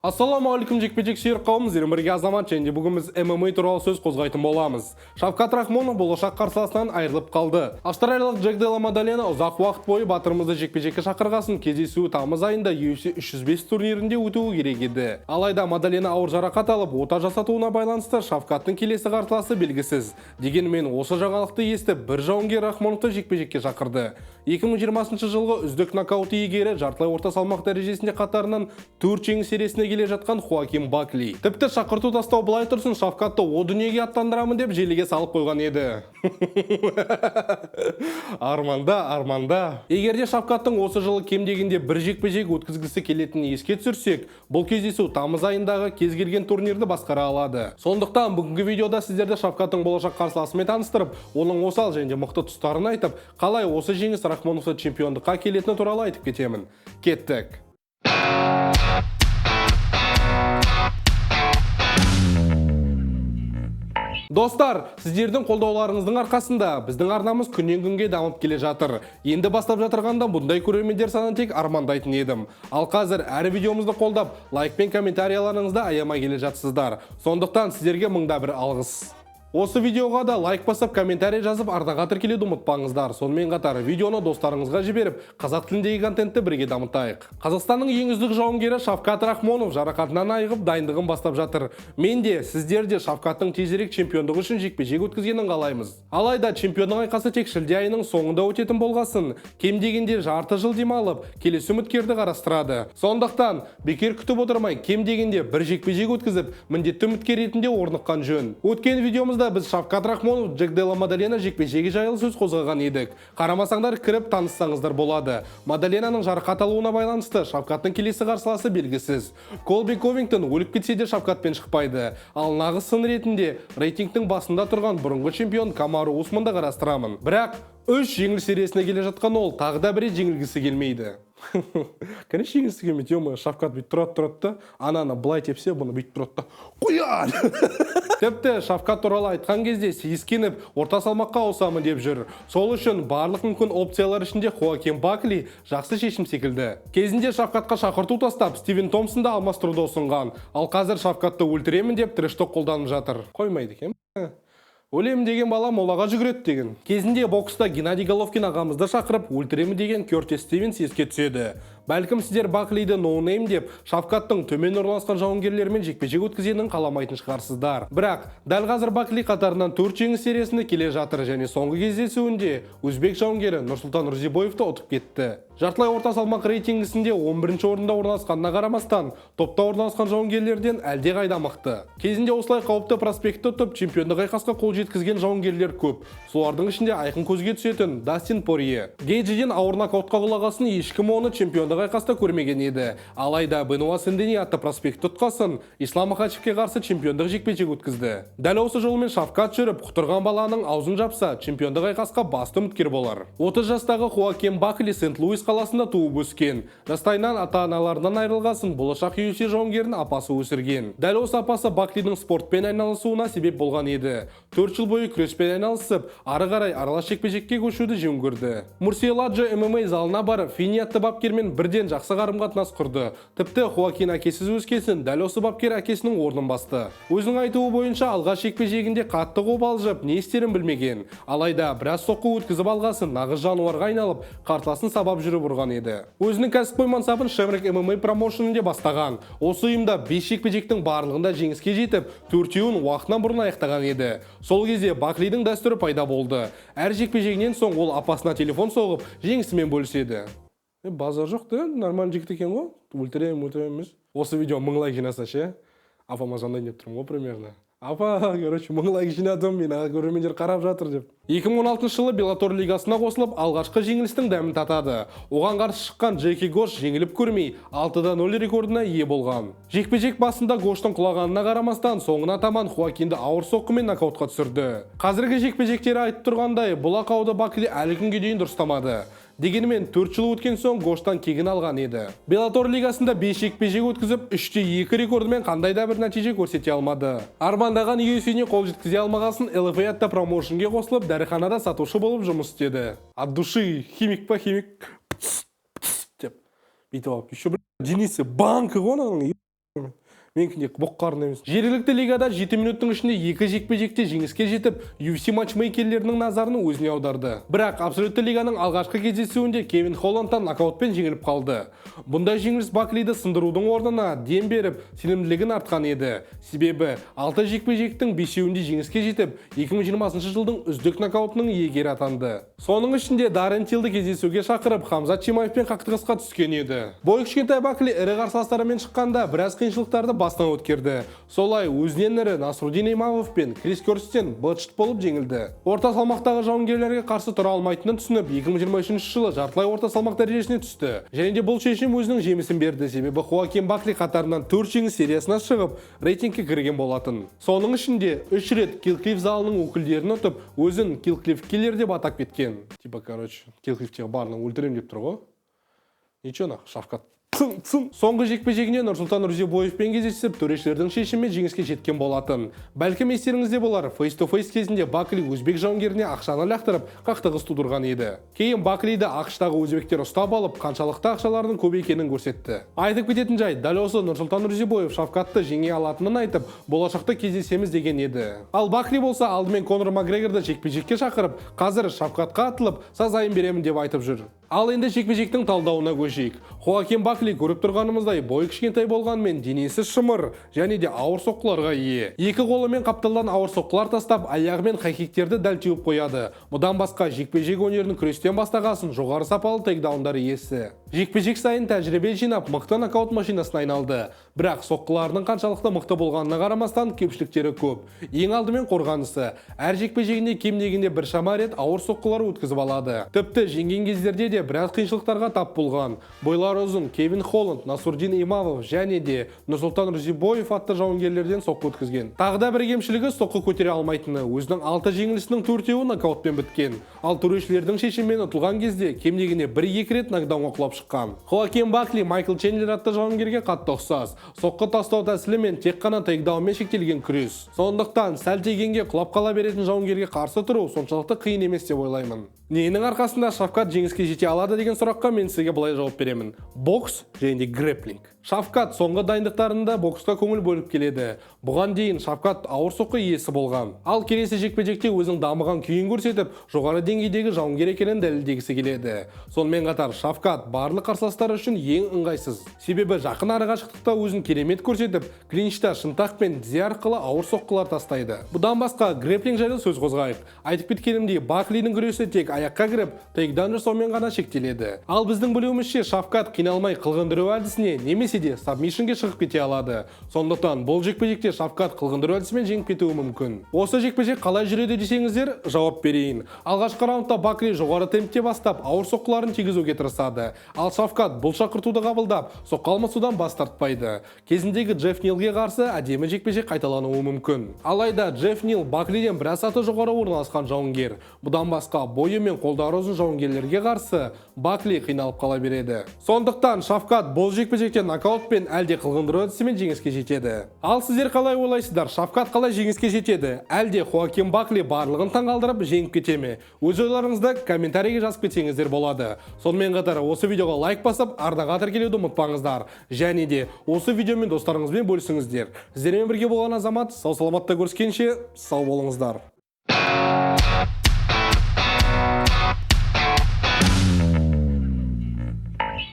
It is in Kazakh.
Ассалаумағалейкум жекпе-жек сүйер қауым, бірге азамат және бүгін біз ММА туралы сөз қозғайтын боламыз. Шавкат Рахмонов болашақ қарсыласынан айырылып қалды. Австралиялық Джек Делла Мадалена ұзақ уақыт бойы батырымызды жекпе-жекке шақырғасын, кездесуі тамыз айында UFC 305 турнирінде өтуі керек еді. Алайда Мадалена ауыр жарақат алып, ота жасатуына байланысты Шавкаттың келесі қарсыласы белгісіз. Дегенмен осы жаңалықты естіп, бір жауынгер Рахмоновты жекпе-жекке шақырды. 2020 жылғы үздік нокаут иегері жартылай орта салмақ дәрежесінде қатарынан 4 жеңіс сериясіне келе жатқан Хоаким Бакли. Тіпті шақырту тастау былай тұрсын, Шавкатты о дүниеге аттандырамын деп желіге салып қойған еді. Арманда. Егерде Шавкаттың осы жылы кем дегенде бір жекпе-жек өткізгісі келетінін еске түсірсек, бұл кездесу тамыз айындағы кез келген турнирді басқара алады. Сондықтан бүгінгі видеода сіздерді Шавкаттың болашақ қарсыласымен таныстырып, оның осал және мықты тұстарын айтып, қалай осы жеңіс Рахмоновты чемпиондыққа келетіні туралы айтып кетемін. Кеттік. Достар, сіздердің қолдауларыңыздың арқасында біздің арнамыз күннен күнге дамып келе жатыр. Енді бастап жатырғанда бұндай көрермендер санын тек армандайтын едім. Ал қазір әр видеомызды қолдап, лайк пен комментарияларыңызды аямай келе жатсыздар. Сондықтан сіздерге мыңда бір алғыс. Осы видеоға да лайк басып, комментарий жазып, арнаға тіркелуді ұмытпаңыздар. Сонымен қатар видеоны достарыңызға жіберіп, қазақ тіліндегі контентті бірге дамытайық. Қазақстанның ең үздік жауынгері Шавкат Рахмонов жарақатынан айығып, дайындығын бастап жатыр. Мен де, сіздер де Шавкаттың тезірек чемпиондығы үшін жекпе-жек өткізгенін қалаймыз. Алайда чемпиондық айқасы тек шілде айының соңында өтетін болғасын, кем дегенде жарты жыл демалып, келесі үміткерді қарастырады. Сондықтан бекер күтіп отырмай, кем дегенде бір жекпе-жек өткізіп, міндетті үміткер ретінде орныққан жөн. Өткен видеомызда біз Шавкат Рахмонов, Джек Делла Мадалена жекпе-жегі жайлы сөз қозғаған едік. Қарамасаңдар кіріп таныссаңыздар болады. Мадаленаның жарақат алуына байланысты Шавкаттың келесі қарсыласы белгісіз. Колби Ковингтон өліп кетсе де Шавкатпен шықпайды. Ал нағыз сын ретінде рейтингтің басында тұрған бұрынғы чемпион Камару Усманды қарастырамын. Бірақ 3 жеңіл сериясіне келе жатқан ол тағы да бір рет жеңілгісі келмейді. Конечно, жеңілгісі келмейді. Шавкат бүйтіп тұрады, ананы былай тепсе, бұны бүйтіп тұрады. Қоян! Тіпті Шавкат туралы айтқан кезде сескеніп, орта салмаққа ауысамын деп жүр. Сол үшін барлық мүмкін опциялар ішінде Хоаким Бакли жақсы шешім секілді. Кезінде Шавкатқа шақырту тастап, Стивен Томпсонды алмастыруды ұсынған. Ал қазір Шавкатты өлтіремін деп трэш-ток қолданып жатыр. Қоймайды екен. Өлем деген бала молаға жүгіреді деген. Кезінде бокста Геннадий Головкин ағамызды шақырып, өлтіремін деген Кертис Стивенс еске түседі. Бәлкім сіздер Баклиді ноунейм деп, Шавкаттың төмен орналасқан жауынгерлермен жекпе-жек өткізгенін қаламайтын шығарсыздар. Бірақ дәл қазір Бакли қатарынан 4 жеңіс сериясында келе жатыр және соңғы кездесуінде өзбек жауынгері Нұрсұлтан Рузибоевті ұтып кетті. Жартылай орта салмақ рейтингісінде 11-ші орында орналасқанына қарамастан, топта орналасқан жауынгерлерден әлде қайда мықты. Кезінде осылай қауіпті проспектті ұтып, чемпиондық айқасқа қол жеткізген жауынгерлер көп. Солардың ішінде айқын көзге түсетін Дастин Порье. Гейджиден ауыр нокаутқа құлағасын, ешкім оны чемпиондық айқаста көрмеген еді. Алайда Бенуа Сен-Дени атты проспект тұтқасын Ислам Махачевке қарсы чемпиондық жекпе-жек өткізді. Дәл осы жолмен Шавкат жүріп, құтырған баланың аузын жапса, чемпиондық айқасқа басты үміткер болар. 30 жастағы Хоаким Бакли Сент-Луис қаласында туып өскен. Жастайынан ата-аналарынан айырылғасын, болашақ UFC жауынгерін апасы өсірген. Дәл осы апасы Баклидің спортпен айналысуына себеп болған еді. 4 жыл бойы күреспен айналысып, ары қарай аралас жекпе-жекке көшуді жөн көрді. Мурсиеладжо ММА залына барып, Фини атты бапкермен бірден жақсы қарым-қатынас құрды. Тіпті Хоакин әкесіз өскесін, дәл осы бапкер әкесінің орнын басты. Өзінің айтуы бойынша алғаш жекпе-жегінде қатты қобалжып, не істерін білмеген. Алайда біраз соққы өткізіп алғасын, нағыз жануарға айналып, қартасын сабап жүріп ұрған еді. Өзінің кәсіпқой мансабын Шемрек ММА промоушенінде бастаған. Осы ұйымда 5 жекпе-жектің барлығында жеңіске жетіп, 4-еуін уақытынан бұрын аяқтаған еді. Сол кезде Баклидің дәстүрі пайда болды. Әр жекпе-жегінен соң ол апасына телефон соғып, жеңісімен бөліседі. Базар жоқ та, нормальный жігіт екен ғой. Өлтіреміз. Осы видео 1000 лайк жинаса ше. Апама жандай деп тұрмын ғой примерно. Апа, короче, 1000 лайк жинадым, мен көрермендер қарап жатыр деп. 2016 жылы Беллатор лигасына қосылып, алғашқы жеңілістің дәмін татады. Оған қарсы шыққан Джеки Гош жеңіліп көрмей, 6-0 рекордына ие болған. Жекпе-жек басында Гоштың құлағанына қарамастан, соңына таман Хоакинді ауыр соққымен нокаутқа түсірді. Қазіргі жекпе-жектері айтып тұрғандай, бұл ақауды Бакли әлі күнге дейін дұрыстамады. Дегенмен 4 жыл өткен соң Гоштан кегін алған еді. Беллатор лигасында 5 жекпе-жек өткізіп, 3-2 рекордымен қандай да бір нәтиже көрсете алмады. Армандаған UFC-не қол жеткізе алмағасын LFA атты промоушенге қосылып, дәріханада сатушы болып жұмыс істеді. От души, химик па химик деп. Бүйтіп алып, еще Денисы банкі ғой. Менікіне бұққарын емес. Жергілікті лигада 7 минуттың ішінде 2 жекпе-жекте жеңіске жетіп, UFC матчмейкерлерінің назарын өзіне аударды. Бірақ абсолютті лиганың алғашқы кездесуінде Кевин Холландтан нокаутпен жеңіліп қалды. Бұндай жеңіліс Баклиді сындырудың орнына дем беріп, сенімділігін артқан еді. Себебі 6 жекпе-жектің 5-еуінде жеңіске жетіп, 2020 жылдың үздік нокаутының иегері атанды. Соның ішінде Даррен Тиллді кездесуге шақырып, Хамзат Чимаевпен қақтығысқа түскен еді. Бой кішкентай Бакли ірі қарсыластарымен шыққанда біраз қиыншылықтарды бастан өткерді. Солай өзінен ірі Насрудин Имамов пен Крис Кёрстен бытшыт болып жеңілді. Орта салмақтағы жауынгерлерге қарсы тұра алмайтынын түсініп, 2023 жылы жартылай орта салмақ дәрежесіне түсті. Және де бұл шешім өзінің жемісін берді, себебі Хоакин Бакли қатарынан 4 жеңіс сериясына шығып, рейтингке кірген болатын. Соның ішінде 3 рет Килл залының өкілдерін ұтып, өзін Килл киллер деп атап кеткен. Типа, Килл барының өлтірем деп тұр ғой. Ничего, Шавкат. Соңғы жекпе-жегіне Нұрсұлтан Рузебоевпен кездесіп, төрешілердің шешімімен жеңіске жеткен болатын. Бәлкім естеріңізде болар, фейс-то-фейс кезінде Бакли өзбек жауынгеріне ақшаны лақтырып, қақтығыс тудырған еді. Кейін Баклиді ақштағы өзбектер ұстап алып, қаншалықты ақшалардың көп екенін көрсетті. Айтып кететін жай, дәл осы Нұрсұлтан Рузебоев Шавкатты жеңе алатынын айтып, болашақта кездесеміз деген еді. Ал Бакли болса алдымен Конор Макгрегорды жекпе-жекке шақырып, қазір Шавкатқа атылып, сазайын беремін деп айтып жүр. Ал енді жекпе-жектің талдауына көшейік. Хоакин Бакли көріп тұрғанымыздай бой кішкентай болғанмен денесі шымыр және де ауыр соққыларға ие. Екі қолымен қапталдан ауыр соққылар тастап, аяғымен хайкиктерді дәл теуіп қояды. Бұдан басқа жекпе-жек өнерінің күрестен бастағасын жоғары сапалы тейкдаундар иесі. Жекпе-жек сайын тәжірибе жинап, мықты нокаут машинасына айналды. Бірақ соққыларының қаншалықты мықты болғанына қарамастан кемшіліктері көп. Ең алдымен қорғанысы. Әр жекпе-жегінде кем дегенде бір шама рет ауыр соққылар өткізіп алады. Тіпті жеңген кездерде де біраз қиыншылықтарға тап болған. Бойлары ұзын Кевин Холланд, Насрудин Имамов және де Нұрсұлтан Рузебоев атты жауынгерлерден соққы өткізген. Тағы да бір кемшілігі соққы көтере алмайтыны. Өзінің 6 жеңілісінің 4-еуі нокаутпен біткен. Ал төрешілердің шешімімен ұтылған кезде кем дегенде 1-2 рет нокдаунға құлап шыққан. Хоакин Бакли Майкл Чендлер атты жауынгерге қатты ұқсас. Соққы тастау тәсілімен тек қана тейкдаунмен шектелген күрес. Сондықтан сәл тигенге құлап қала беретін жауынгерге қарсы тұру соншалықты қиын емес деп ойлаймын. Ненің арқасында Шавкат жеңіске жете алады деген сұраққа мен сізге былай жауап беремін. Бокс және де грэпплинг. Шавкат соңғы дайындықтарында боксқа көңіл бөліп келеді. Бұған дейін Шавкат ауыр соққы иесі болған. Ал келесі жекпе-жекте өзінің дамыған күйін көрсетіп, жоғары деңгейдегі жауынгер екенін дәлелдегісі келеді. Сонымен қатар Шавкат барлық қарсыластар үшін ең ыңғайсыз. Себебі жақын арақашықтықта өзін керемет көрсетіп, клинчта шынтақ пен тізе арқылы ауыр соққылар тастайды. Бұдан басқа грэпплинг жайлы сөз қозғайық. Айтып кеткенімдей, Баклидің күресі тек аяққа кіріп, тейкдаун жасаумен ғана шектеледі. Ал біздің білуімізше Шавкат қиналмай қылғындыру әдісіне немесе де сабмишнге шығып кете алады. Сондықтан бұл жекпе-жекте Шавкат қылғындыру әдісімен жеңіп кетуі мүмкін. Осы жекпе-жек қалай жүреді десеңіздер, жауап берейін. Алғашқы раундта Бакли жоғары темпте бастап, ауыр соққыларын тигізуге тырысады. Ал Шавкат бұл шақыртуды қабылдап, соққы алмасудан бас тартпайды. Кезіндегі Джефф Нилге қарсы әдемі жекпе-жек қайталануы мүмкін. Алайда Джефф Нил Баклиден біраз саты жоғары орналасқан жауынгер. Бұдан басқа бойы мен қолдары ұзын жауынгерлерге қарсы Бакли қиналып қала береді. Сондықтан Шавкат бұл жекпе-жекте нокаутпен әлде қылғындыру әдісімен жеңіске жетеді. Ал сіздер қалай ойлайсыздар? Шавкат қалай жеңіске жетеді? Әлде Хоакин Бакли барлығын таңғалдырып жеңіп кете ме? Өз ойларыңызды комментарийге жазып кетсеңіздер болады. Сонымен қатар осы видеоға лайк басып, арнаға тіркелуді ұмытпаңыздар. Және де осы видеомен достарыңызбен бөлісіңіздер. Сіздермен бірге болған Азамат, сау саламатта көріскенше сау болыңыздар.